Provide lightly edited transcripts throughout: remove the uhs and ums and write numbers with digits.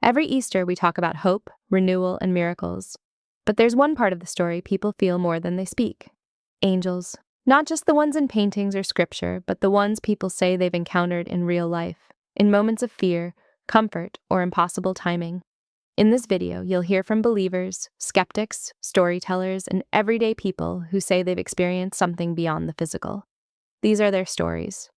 Every Easter, we talk about hope, renewal, and miracles. But there's one part of the story people feel more than they speak: angels. Not just the ones in paintings or scripture, but the ones people say they've encountered in real life, in moments of fear, comfort, or impossible timing. In this video, you'll hear from believers, skeptics, storytellers, and everyday people who say they've experienced something beyond the physical. These are their stories.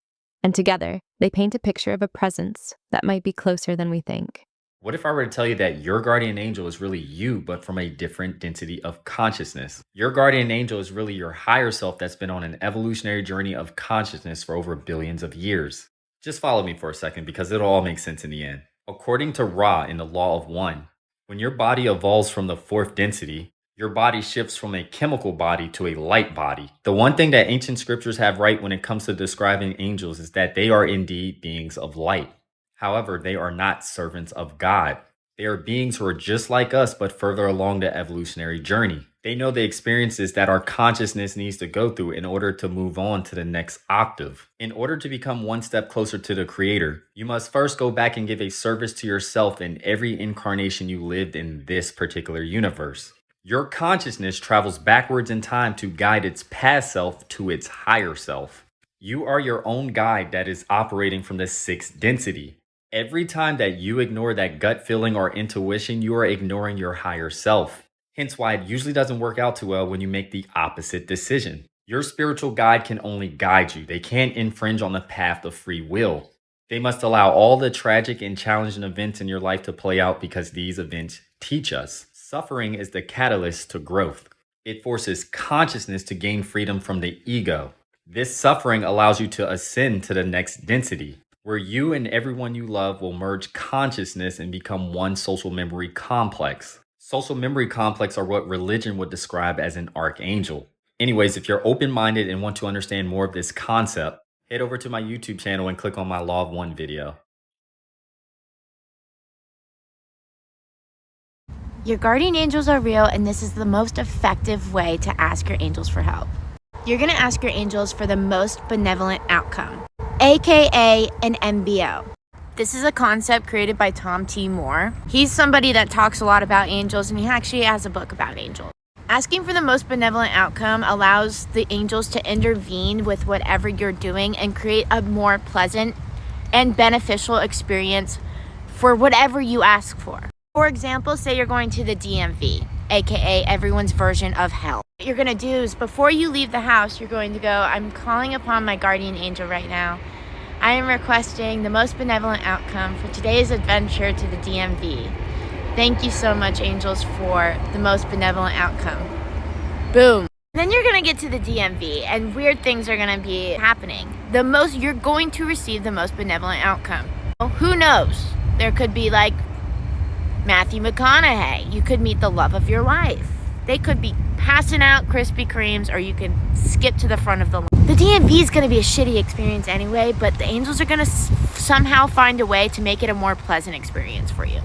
And together, they paint a picture of a presence that might be closer than we think. What if I were to tell you that your guardian angel is really you, but from a different density of consciousness? Your guardian angel is really your higher self that's been on an evolutionary journey of consciousness for over billions of years. Just follow me for a second because it'll all make sense in the end. According to Ra in the Law of One, when your body evolves from the fourth density, your body shifts from a chemical body to a light body. The one thing that ancient scriptures have right when it comes to describing angels is that they are indeed beings of light. However, they are not servants of God. They are beings who are just like us, but further along the evolutionary journey. They know the experiences that our consciousness needs to go through in order to move on to the next octave. In order to become one step closer to the Creator, you must first go back and give a service to yourself in every incarnation you lived in this particular universe. Your consciousness travels backwards in time to guide its past self to its higher self. You are your own guide that is operating from the sixth density. Every time that you ignore that gut feeling or intuition, you are ignoring your higher self. Hence why it usually doesn't work out too well when you make the opposite decision. Your spiritual guide can only guide you. They can't infringe on the path of free will. They must allow all the tragic and challenging events in your life to play out because these events teach us. Suffering is the catalyst to growth. It forces consciousness to gain freedom from the ego. This suffering allows you to ascend to the next density, where you and everyone you love will merge consciousness and become one social memory complex. Social memory complex are what religion would describe as an archangel. Anyways, if you're open-minded and want to understand more of this concept, head over to my YouTube channel and click on my Law of One video. Your guardian angels are real, and this is the most effective way to ask your angels for help. You're going to ask your angels for the most benevolent outcome, aka an MBO. This is a concept created by Tom T. Moore. He's somebody that talks a lot about angels, and he actually has a book about angels. Asking for the most benevolent outcome allows the angels to intervene with whatever you're doing and create a more pleasant and beneficial experience for whatever you ask for. For example, say you're going to the DMV, aka everyone's version of hell. What you're going to do is before you leave the house, you're going to go, I'm calling upon my guardian angel right now. I am requesting the most benevolent outcome for today's adventure to the DMV. Thank you so much, angels, for the most benevolent outcome. Boom. Then you're going to get to the DMV and weird things are going to be happening. You're going to receive the most benevolent outcome. Well, who knows? There could be like Matthew McConaughey. You could meet the love of your life. They could be passing out Krispy Kremes, or you could skip to the front of the line. The DMV is going to be a shitty experience anyway, but the angels are going to somehow find a way to make it a more pleasant experience for you.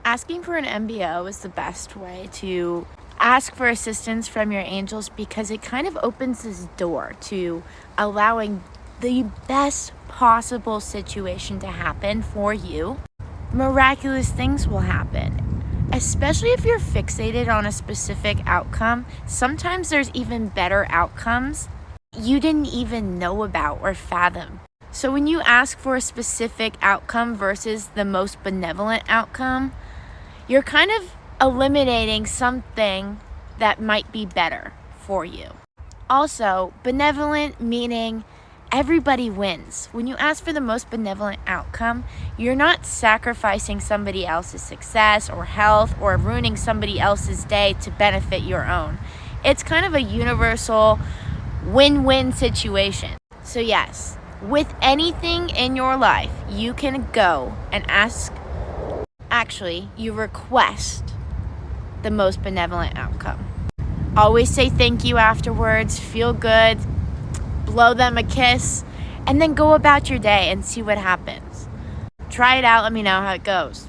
Asking for an MBO is the best way to ask for assistance from your angels because it kind of opens this door to allowing the best possible situation to happen for you. Miraculous things will happen, especially if you're fixated on a specific outcome. Sometimes there's even better outcomes you didn't even know about or fathom. So when you ask for a specific outcome versus the most benevolent outcome, you're kind of eliminating something that might be better for you. Also, benevolent meaning everybody wins. When you ask for the most benevolent outcome, you're not sacrificing somebody else's success or health or ruining somebody else's day to benefit your own. It's kind of a universal win-win situation. So yes, with anything in your life, you can go and you request the most benevolent outcome. Always say thank you afterwards, feel good, blow them a kiss, and then go about your day and see what happens. Try it out, let me know how it goes.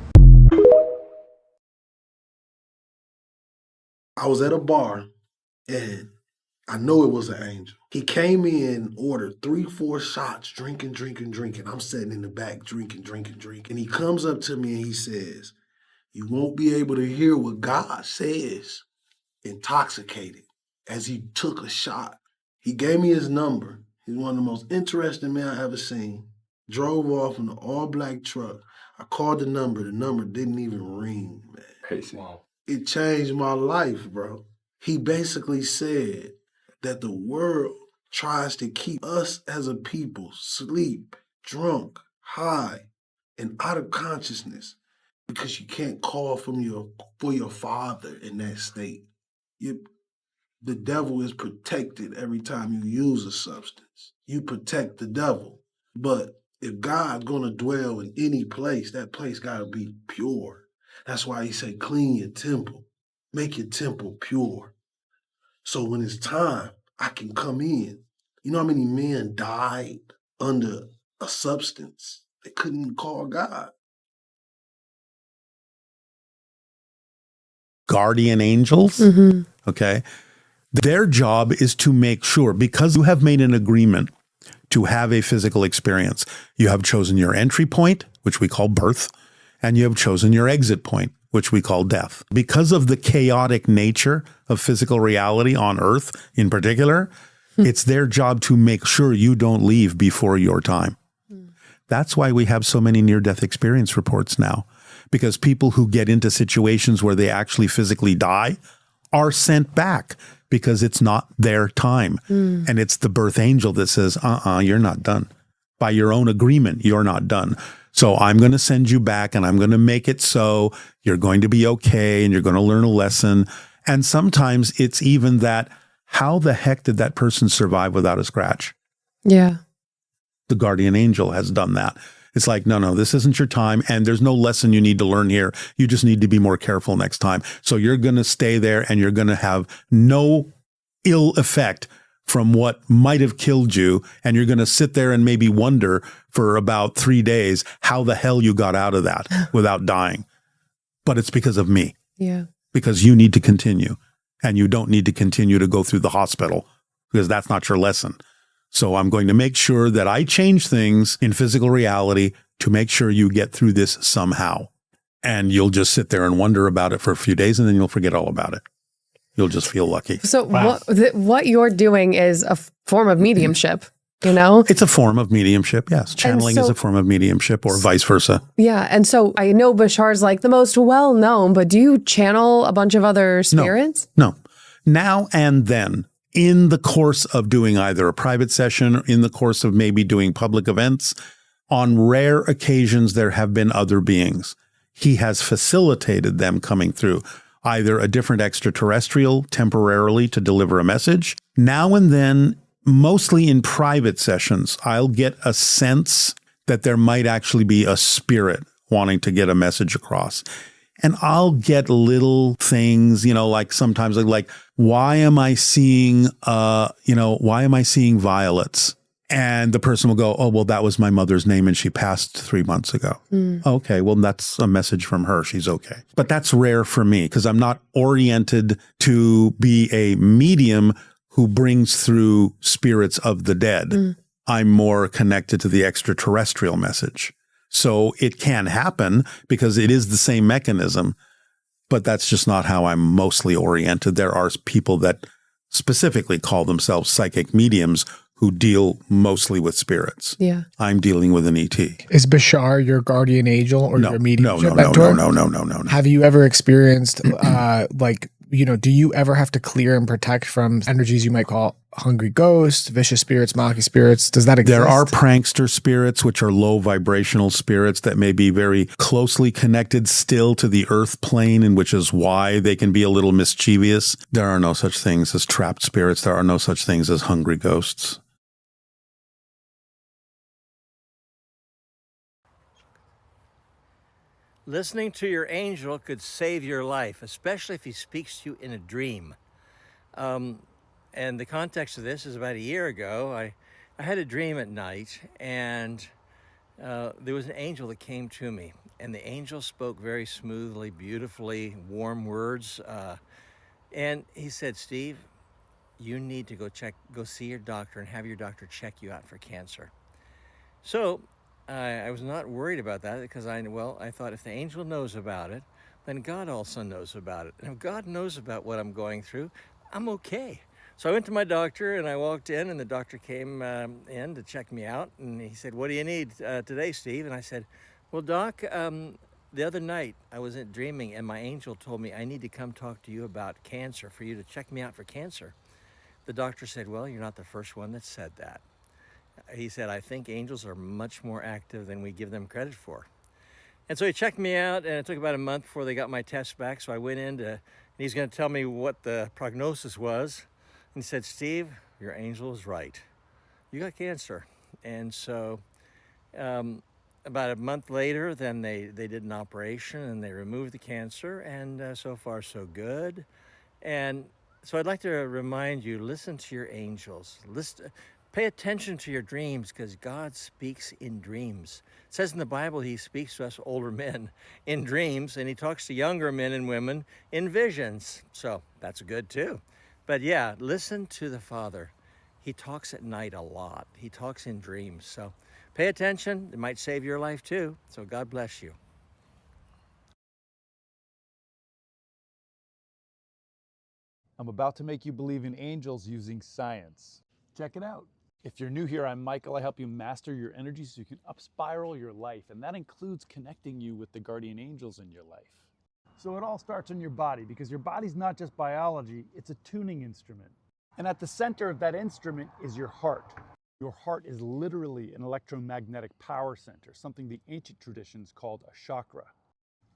I was at a bar and I know it was an angel. He came in, ordered 3-4 shots, drinking. I'm sitting in the back, drinking. And he comes up to me and he says, You won't be able to hear what God says. Intoxicated as he took a shot. He gave me his number. He's one of the most interesting men I ever seen. Drove off in an all-black truck. I called the number. The number didn't even ring, man. Crazy. Wow. It changed my life, bro. He basically said that the world tries to keep us as a people asleep, drunk, high, and out of consciousness because you can't call for your father in that state. The devil is protected every time you use a substance. You protect the devil. But if God's going to dwell in any place, that place got to be pure. That's why he said, clean your temple. Make your temple pure. So when it's time, I can come in. You know how many men died under a substance? They couldn't even call God. Guardian angels, okay? Their job is to make sure, because you have made an agreement to have a physical experience, you have chosen your entry point, which we call birth, and you have chosen your exit point, which we call death. Because of the chaotic nature of physical reality on Earth in particular, it's their job to make sure you don't leave before your time. That's why we have so many near-death experience reports now, because people who get into situations where they actually physically die are sent back because it's not their time. And it's the birth angel that says, you're not done. By your own agreement, you're not done. So I'm going to send you back and I'm going to make it so you're going to be okay and you're going to learn a lesson. And sometimes it's even that, how the heck did that person survive without a scratch? Yeah. The guardian angel has done that. It's like, no, this isn't your time. And there's no lesson you need to learn here. You just need to be more careful next time. So you're going to stay there and you're going to have no ill effect from what might have killed you. And you're going to sit there and maybe wonder for about 3 days how the hell you got out of that without dying. But it's because of me. Yeah. Because you need to continue. And you don't need to continue to go through the hospital because that's not your lesson. So I'm going to make sure that I change things in physical reality to make sure you get through this somehow. And you'll just sit there and wonder about it for a few days and then you'll forget all about it. You'll just feel lucky. So what you're doing is a form of mediumship, you know? It's a form of mediumship, yes. Channeling is a form of mediumship or vice versa. Yeah. And so I know Bashar's like the most well-known, but do you channel a bunch of other spirits? No. Now and then, in the course of doing either a private session, or in the course of maybe doing public events, on rare occasions, there have been other beings. He has facilitated them coming through, either a different extraterrestrial temporarily to deliver a message. Now and then, mostly in private sessions, I'll get a sense that there might actually be a spirit wanting to get a message across. And I'll get little things, like sometimes like, why am I seeing violets? And the person will go, oh, well, that was my mother's name and she passed 3 months ago. Okay, well, that's a message from her. She's okay. But that's rare for me because I'm not oriented to be a medium who brings through spirits of the dead. I'm more connected to the extraterrestrial message. So it can happen because it is the same mechanism, but that's just not how I'm mostly oriented. There are people that specifically call themselves psychic mediums who deal mostly with spirits. Yeah. I'm dealing with an ET. Is Bashar your guardian angel or your mediumship mentor? No. Have you ever experienced do you ever have to clear and protect from energies you might call hungry ghosts, vicious spirits, Malaki spirits? Does that exist? There are prankster spirits, which are low vibrational spirits that may be very closely connected still to the earth plane, and which is why they can be a little mischievous. There are no such things as trapped spirits. There are no such things as hungry ghosts. Listening to your angel could save your life, especially if he speaks to you in a dream. And the context of this is about a year ago. I had a dream at night, and there was an angel that came to me. And the angel spoke very smoothly, beautifully, warm words. And he said, Steve, you need to go see your doctor and have your doctor check you out for cancer. So I was not worried about that because I thought if the angel knows about it, then God also knows about it. And if God knows about what I'm going through, I'm okay. So I went to my doctor and I walked in, and the doctor came in to check me out. And he said, "What do you need today, Steve?" And I said, "Well, Doc, the other night I wasn't dreaming, and my angel told me I need to come talk to you about cancer, for you to check me out for cancer." The doctor said, "Well, you're not the first one that said that." He said, "I think angels are much more active than we give them credit for." And so he checked me out, and it took about a month before they got my tests back. So I went in and he's going to tell me what the prognosis was. And he said, "Steve, your angel is right. You got cancer." And so about a month later, then they did an operation and they removed the cancer, and so far so good. And so I'd like to remind you, listen to your angels. Pay attention to your dreams, because God speaks in dreams. It says in the Bible he speaks to us older men in dreams, and he talks to younger men and women in visions. So that's good too. But yeah, listen to the Father. He talks at night a lot. He talks in dreams. So pay attention. It might save your life too. So God bless you. I'm about to make you believe in angels using science. Check it out. If you're new here, I'm Michael. I help you master your energy so you can up-spiral your life, and that includes connecting you with the guardian angels in your life. So it all starts in your body, because your body's not just biology, it's a tuning instrument. And at the center of that instrument is your heart. Your heart is literally an electromagnetic power center, something the ancient traditions called a chakra.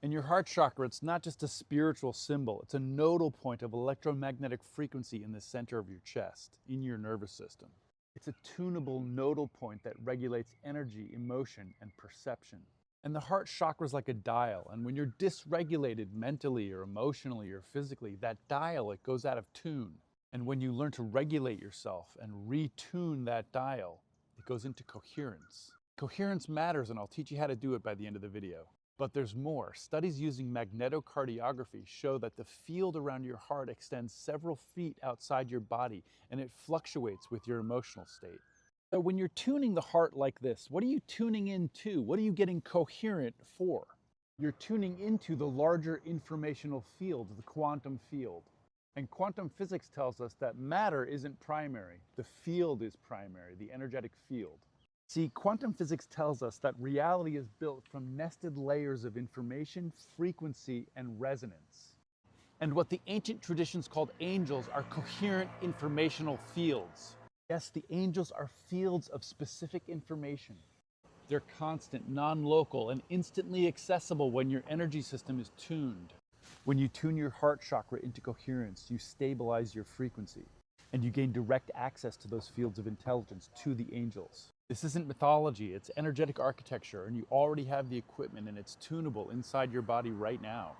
And your heart chakra, it's not just a spiritual symbol, it's a nodal point of electromagnetic frequency in the center of your chest, in your nervous system. It's a tunable nodal point that regulates energy, emotion, and perception. And the heart chakra is like a dial, and when you're dysregulated mentally or emotionally or physically, that dial, it goes out of tune. And when you learn to regulate yourself and retune that dial, it goes into coherence. Coherence matters, and I'll teach you how to do it by the end of the video. But there's more. Studies using magnetocardiography show that the field around your heart extends several feet outside your body, and it fluctuates with your emotional state. So when you're tuning the heart like this, what are you tuning into? What are you getting coherent for? You're tuning into the larger informational field, the quantum field. And quantum physics tells us that matter isn't primary. The field is primary, the energetic field. See, quantum physics tells us that reality is built from nested layers of information, frequency, and resonance. And what the ancient traditions called angels are coherent informational fields. Yes, the angels are fields of specific information. They're constant, non-local, and instantly accessible when your energy system is tuned. When you tune your heart chakra into coherence, you stabilize your frequency, and you gain direct access to those fields of intelligence, to the angels. This isn't mythology, it's energetic architecture, and you already have the equipment, and it's tunable inside your body right now.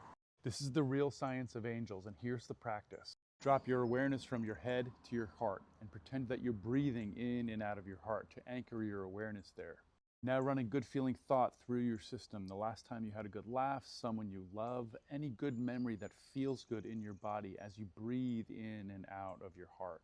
This is the real science of angels, and here's the practice. Drop your awareness from your head to your heart, and pretend that you're breathing in and out of your heart to anchor your awareness there. Now run a good feeling thought through your system. The last time you had a good laugh, someone you love, any good memory that feels good in your body as you breathe in and out of your heart.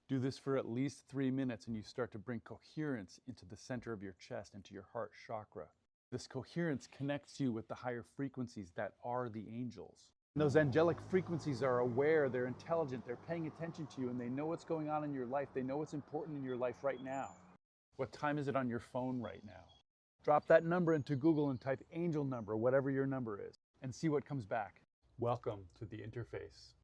Do this for at least 3 minutes, and you start to bring coherence into the center of your chest, into your heart chakra. This coherence connects you with the higher frequencies that are the angels. And those angelic frequencies are aware, they're intelligent, they're paying attention to you, and they know what's going on in your life. They know what's important in your life right now. What time is it on your phone right now? Drop that number into Google and type angel number, whatever your number is, and see what comes back. Welcome to the interface.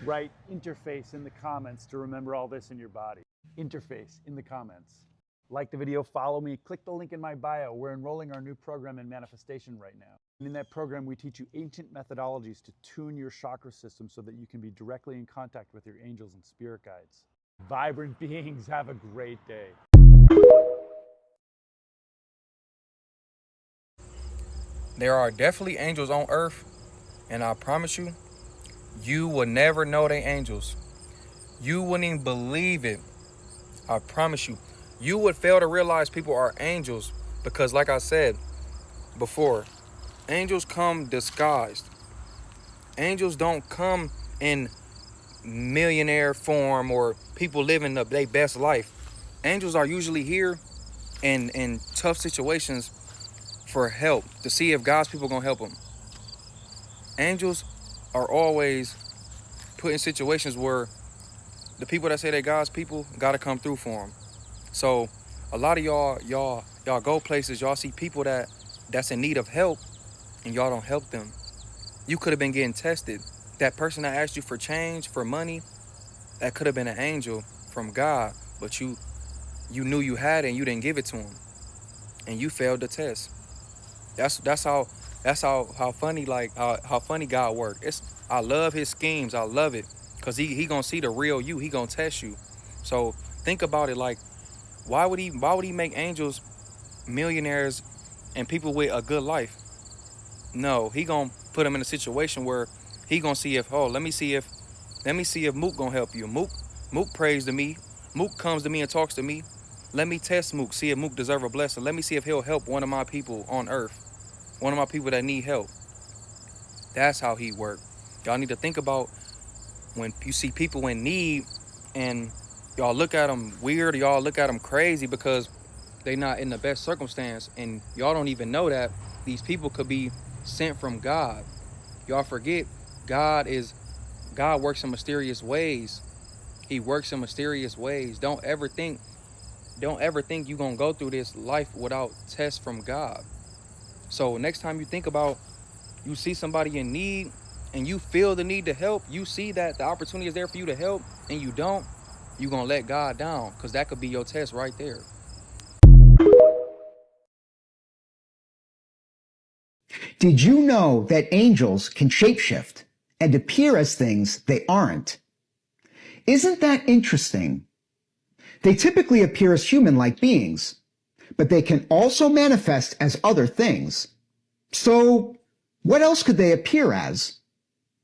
Write interface in the comments to remember all this in your body. Interface in the comments. Like the video, follow me, click the link in my bio. We're enrolling our new program in manifestation right now. And in that program, we teach you ancient methodologies to tune your chakra system so that you can be directly in contact with your angels and spirit guides. Vibrant beings, have a great day. There are definitely angels on earth, and I promise you, you will never know they angels. You wouldn't even believe it. I promise you. You would fail to realize people are angels because, like I said before, angels come disguised. Angels don't come in millionaire form or people living their best life. Angels are usually here in tough situations for help, to see if God's people are going to help them. Angels are always put in situations where the people that say they're God's people gotta come through for them. So a lot of y'all go places, y'all see people that's in need of help, and y'all don't help them. You could have been getting tested. That person that asked you for change, for money, that could have been an angel from God, but you knew you had it and you didn't give it to him, and you failed the test. That's how funny, like how funny God works. I love his schemes. I love it, cause he gonna see the real you. He gonna test you. So think about it, like why would he make angels millionaires and people with a good life? No, he gonna put them in a situation where he gonna see if, let me see if Mook gonna help you. Mook prays to me. Mook comes to me and talks to me. Let me test Mook, see if Mook deserve a blessing. Let me see if he'll help one of my people on earth, one of my people that need help. That's how he work. Y'all need to think about when you see people in need and y'all look at them weird, y'all look at them crazy because they not in the best circumstance, and y'all don't even know that these people could be sent from God. Y'all forget God works in mysterious ways. He works in mysterious ways. Don't ever think you're gonna go through this life without tests from God. So next time you see somebody in need and you feel the need to help, you see that the opportunity is there for you to help and you don't, you're gonna let God down, because that could be your test right there. Did you know that angels can shapeshift and appear as things they aren't? Isn't that interesting? They typically appear as human-like beings, but they can also manifest as other things. So, what else could they appear as?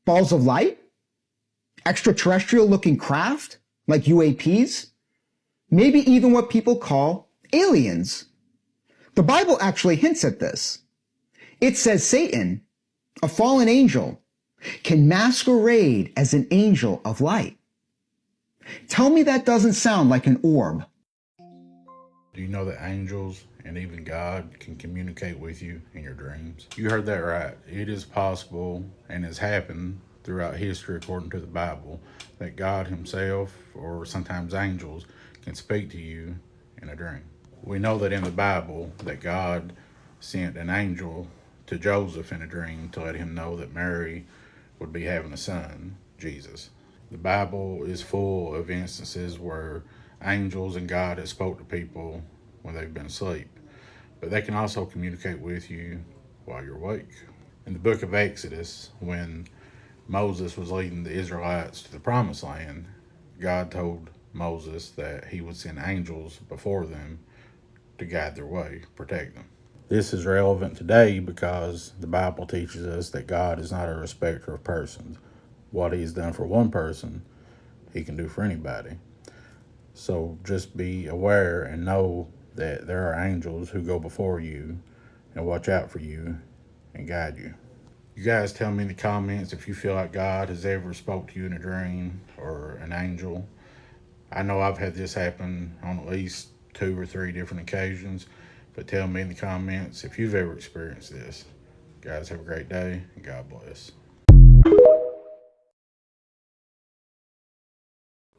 Balls of light? Extraterrestrial-looking craft, like UAPs? Maybe even what people call aliens. The Bible actually hints at this. It says Satan, a fallen angel, can masquerade as an angel of light. Tell me that doesn't sound like an orb. Do you know that angels and even God can communicate with you in your dreams? You heard that right. It is possible, and has happened throughout history according to the Bible, that God himself, or sometimes angels, can speak to you in a dream. We know that in the Bible that God sent an angel to Joseph in a dream to let him know that Mary would be having a son, Jesus. The Bible is full of instances where angels and God have spoke to people when they've been asleep, but they can also communicate with you while you're awake. In the book of Exodus, when Moses was leading the Israelites to the Promised Land, God told Moses that he would send angels before them to guide their way, protect them. This is relevant today because the Bible teaches us that God is not a respecter of persons. What he's done for one person, he can do for anybody. So just be aware and know that there are angels who go before you and watch out for you and guide you. You guys tell me in the comments if you feel like God has ever spoke to you in a dream or an angel. I know I've had this happen on at least 2 or 3 different occasions, but tell me in the comments if you've ever experienced this. Guys, have a great day and God bless.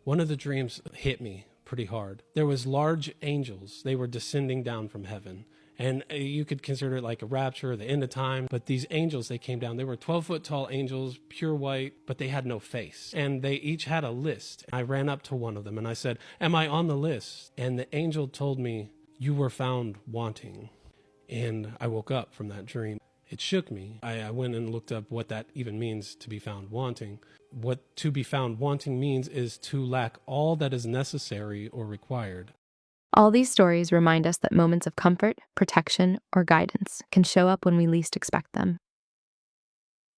One of the dreams hit me pretty hard. There was large angels. They were descending down from heaven. And you could consider it like a rapture, the end of time. But these angels, they came down. They were 12-foot tall angels, pure white, but they had no face. And they each had a list. I ran up to one of them and I said, "Am I on the list?" And the angel told me, "You were found wanting." And I woke up from that dream. It shook me. I went and looked up what that even means, to be found wanting. What to be found wanting means is to lack all that is necessary or required. All these stories remind us that moments of comfort, protection, or guidance can show up when we least expect them.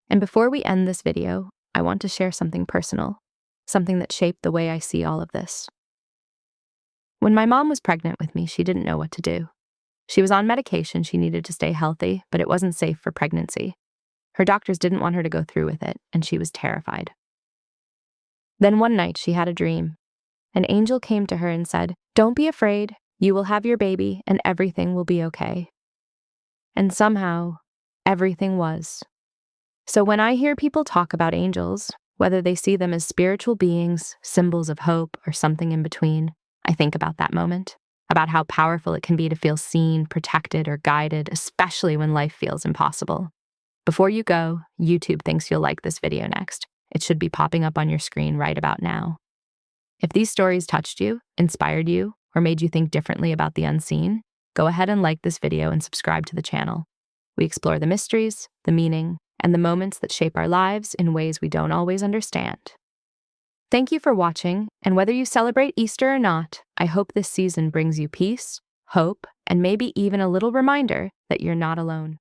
And before we end this video, I want to share something personal, something that shaped the way I see all of this. When my mom was pregnant with me, she didn't know what to do. She was on medication she needed to stay healthy, but it wasn't safe for pregnancy. Her doctors didn't want her to go through with it, and she was terrified. Then one night she had a dream. An angel came to her and said, "Don't be afraid. You will have your baby and everything will be okay." And somehow, everything was. So when I hear people talk about angels, whether they see them as spiritual beings, symbols of hope, or something in between, I think about that moment, about how powerful it can be to feel seen, protected, or guided, especially when life feels impossible. Before you go, YouTube thinks you'll like this video next. It should be popping up on your screen right about now. If these stories touched you, inspired you, or made you think differently about the unseen, go ahead and like this video and subscribe to the channel. We explore the mysteries, the meaning, and the moments that shape our lives in ways we don't always understand. Thank you for watching, and whether you celebrate Easter or not, I hope this season brings you peace, hope, and maybe even a little reminder that you're not alone.